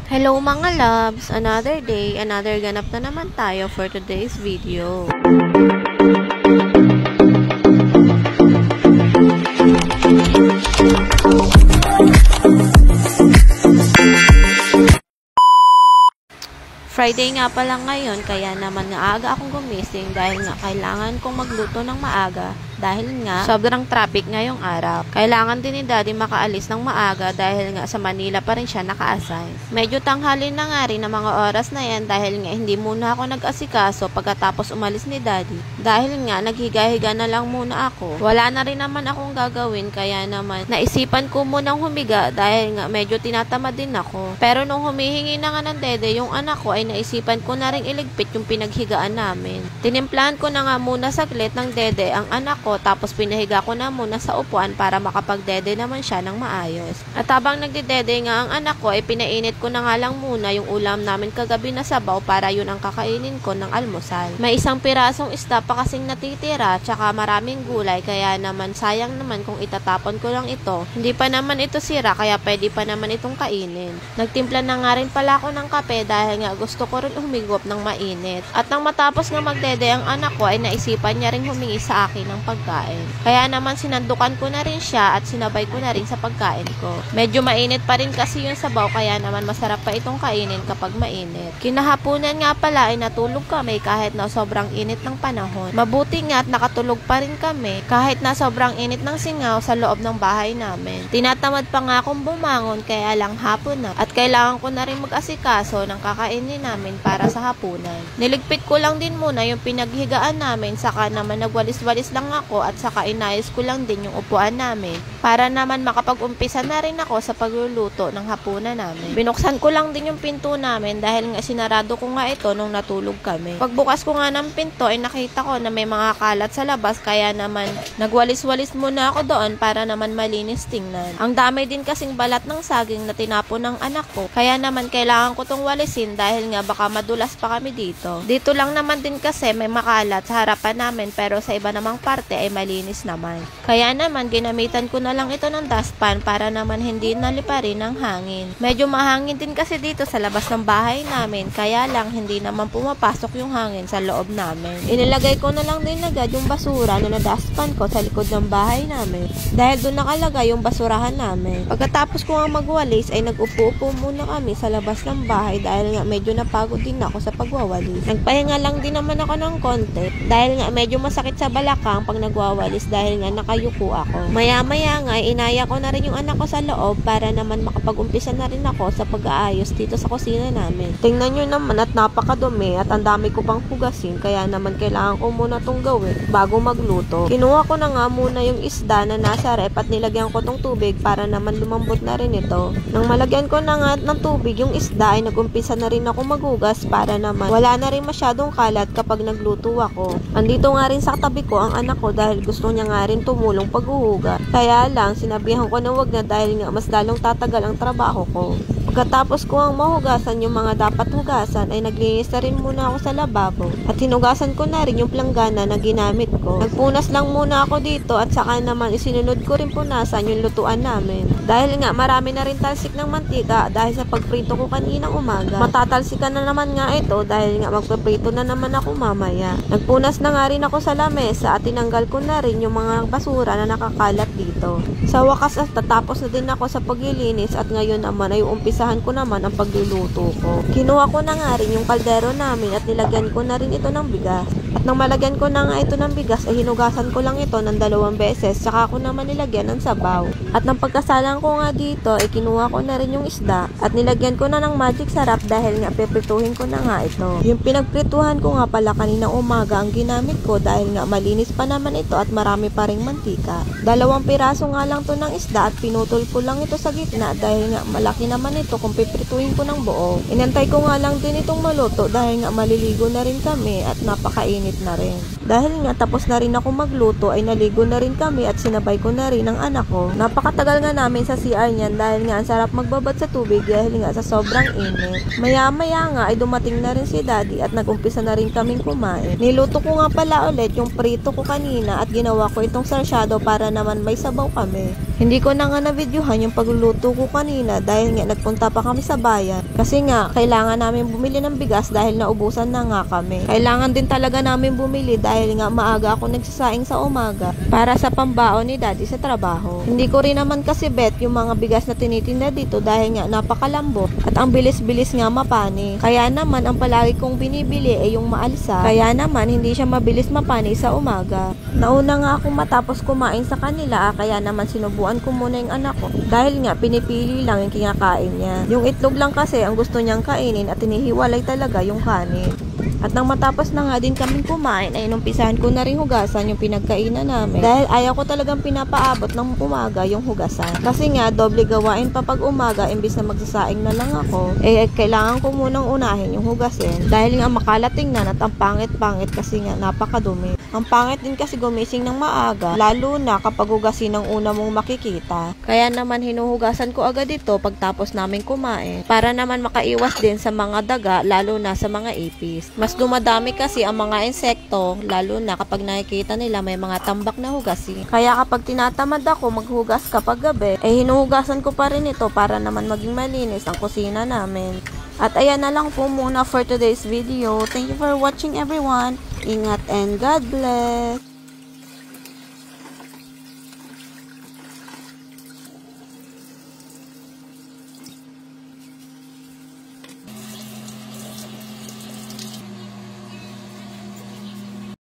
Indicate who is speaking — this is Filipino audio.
Speaker 1: Hello mga loves! Another day, another ganap na naman tayo for today's video. Friday nga pala ngayon, kaya naman nga aga akong gumising dahil nga kailangan kong magluto ng maaga dahil nga sobrang traffic ngayong araw. Kailangan din ni Daddy makaalis ng maaga dahil nga sa Manila pa rin siya naka-assign. Medyo tanghali na nga rin ang mga oras na yan dahil nga hindi muna ako nag-asikaso pagkatapos umalis ni Daddy. Dahil nga naghiga-higa na lang muna ako. Wala na rin naman akong gagawin kaya naman naisipan ko munang humiga dahil nga medyo tinatamad din ako. Pero nung humihingi na nga ng Dede yung anak ko ay naisipan ko na rin iligpit yung pinaghigaan namin. Tinimplahan ko na nga muna saglit ng Dede ang anak ko tapos pinahiga ko na muna sa upuan para makapagdede naman siya ng maayos. At habang nagdedede nga ang anak ko ay pinainit ko na nga lang muna yung ulam namin kagabi na sabaw para yun ang kakainin ko ng almusal. May isang pirasong isda pa kasing natitira tsaka maraming gulay kaya naman sayang naman kung itatapon ko lang ito. Hindi pa naman ito sira kaya pwede pa naman itong kainin. Nagtimpla na nga rin pala ako ng kape dahil nga gusto ko rin humigop ng mainit. At nang matapos nga magdede ang anak ko ay naisipan niya rin humingi sa akin ng pagkain. Kaya naman sinandukan ko na rin siya at sinabay ko na rin sa pagkain ko. Medyo mainit pa rin kasi yung sabaw kaya naman masarap pa itong kainin kapag mainit. Kinahaponan nga pala ay natulog kami kahit na sobrang init ng panahon. Mabuti nga at nakatulog pa rin kami kahit na sobrang init ng singaw sa loob ng bahay namin. Tinatamad pa nga akong bumangon kaya lang hapon na at kailangan ko na rin mag-asikaso ng kakainin namin para sa hapunan. Niligpit ko lang din muna yung pinaghigaan namin saka naman nagwalis-walis lang ako at saka inayos ko lang din yung upuan namin para naman makapag-umpisa na rin ako sa pagluluto ng hapunan namin. Binuksan ko lang din yung pinto namin dahil nga sinarado ko nga ito nung natulog kami. Pagbukas ko nga ng pinto ay nakita ko na may mga kalat sa labas kaya naman nagwalis-walis muna ako doon para naman malinis tingnan. Ang dami din kasing balat ng saging na tinapon ng anak ko kaya naman kailangan ko tong walisin dahil nga baka madulas pa kami dito. Dito lang naman din kasi may makalat sa harapan namin pero sa iba namang parte ay malinis naman. Kaya naman ginamitan ko na lang ito ng dustpan para naman hindi naliparin ng hangin. Medyo mahangin din kasi dito sa labas ng bahay namin kaya lang hindi naman pumapasok yung hangin sa loob namin. Inilagay ko na lang din agad yung basura na na-dustpan ko sa likod ng bahay namin dahil doon nakalagay yung basurahan namin. Pagkatapos ko nga magwalis ay nag-upo-upo muna kami sa labas ng bahay dahil nga medyo napagod din ako sa pagwawalis. Nagpahinga lang din naman ako ng konti dahil nga medyo masakit sa balakang pag nagwawalis dahil nga nakayuko ako. Maya-maya nga inaya ko na rin yung anak ko sa loob para naman makapag-umpisa na rin ako sa pag-aayos dito sa kusina namin. Tingnan nyo naman at napakadumi at ang dami ko pang hugasin kaya naman kailangan ko muna tong gawin bago magluto. Kinuha ko na nga muna yung isda na nasa rep at nilagyan ko tong tubig para naman lumambot na rin ito. Nang malagyan ko na nga ng tubig yung isda ay nagumpisa na rin ako maghugas para naman wala na rin masyadong kalat kapag nagluto ako. Andito nga rin sa tabi ko ang anak ko dahil gusto niya nga rin tumulong paghuhugas. Kaya lang sinabihan ko na wag na dahil nga mas lalong tatagal ang trabaho ko. Pagkatapos ko ang mahugasan yung mga dapat hugasan ay naglinis na rin muna ako sa lababo at hinugasan ko na rin yung planggana na ginamit ko. Nagpunas lang muna ako dito at saka naman isinunod ko rin punasan yung lutuan namin. Dahil nga marami na rin talsik ng mantika dahil sa pagprito ko kaninang umaga. Matatalsikan na naman nga ito dahil nga magpaprito na naman ako mamaya. Nagpunas na nga rin ako sa lamesa at tinanggal ko na rin yung mga basura na nakakalat dito. Sa wakas at tatapos na din ako sa paglilinis at ngayon naman ay umpisahan ko naman ang pagluluto ko. Kinuha ko na nga rin yung kaldero namin at nilagyan ko na rin ito ng bigas. At nang malagyan ko na nga ito ng bigas ay hinugasan ko lang ito ng 2 beses saka ko naman nilagyan ng sabaw. At nang pagkasalang ko nga dito ay kinuha ko na rin yung isda at nilagyan ko na ng magic sarap dahil nga piprituhin ko na nga ito. Yung pinagprituhan ko nga pala kanina umaga ang ginamit ko dahil nga malinis pa naman ito at marami pa ring mantika. 2 piraso nga lang to ng isda at pinutol ko lang ito sa gitna dahil nga malaki naman ito kung piprituhin ko ng buo. Inantay ko nga lang din itong maluto dahil nga maliligo na rin kami at napakainit na rin. Dahil nga tapos na rin ako magluto ay naligo na rin kami at sinabay ko na rin ang anak ko. Napakatagal nga namin sa CR niyan dahil nga ang sarap magbabad sa tubig dahil nga sa sobrang init. Maya-maya nga ay dumating na rin si Daddy at nagumpisa na rin kaming kumain. Niluto ko nga pala ulit yung prito ko kanina at ginawa ko itong sarsyado para naman may sabaw kami.
Speaker 2: Hindi ko na nga na-videohan yung pagluluto ko kanina dahil nga nagpunta pa kami sa bayan. Kasi nga, kailangan namin bumili ng bigas dahil naubusan na nga kami. Kailangan din talaga namin bumili dahil nga maaga ako nagsasaing sa umaga para sa pambaon ni daddy sa trabaho. Hindi ko rin naman kasi bet yung mga bigas na tinitinda dito dahil nga napakalambot at ang bilis-bilis nga mapani. Kaya naman, ang palagi kong binibili ay yung maalsa. Kaya naman, hindi siya mabilis mapani sa umaga. Nauna nga akong matapos kumain sa kanila, kaya naman sinubuan ko muna yung anak ko. Dahil nga, pinipili lang yung kinakain niya. Yung itlog lang kasi ang gusto niyang kainin at hinihiwalay talaga yung kanin. At nang matapos na nga din kaming kumain, ay inumpisahan ko na rin hugasan yung pinagkainan namin. Dahil ayaw ko talagang pinapaabot ng umaga yung hugasan. Kasi nga, doble gawain pa pag umaga, imbis na magsasaing na lang ako, kailangan ko munang unahin yung hugasin. Dahil nga makalating na at ang pangit-pangit kasi nga napakadumi. Ang pangit din kasi gumising ng maaga, lalo na kapag hugasin ang una mong makikita. Kaya naman hinuhugasan ko agad ito pagtapos namin kumain, para naman makaiwas din sa mga daga, lalo na sa mga ipis. Mas dumadami kasi ang mga insekto, lalo na kapag nakikita nila may mga tambak na hugasin. Kaya kapag tinatamad ako maghugas kapag gabi, hinuhugasan ko pa rin ito para naman maging malinis ang kusina namin. At ayan na lang po muna for today's video. Thank you for watching everyone. Ingat and God bless.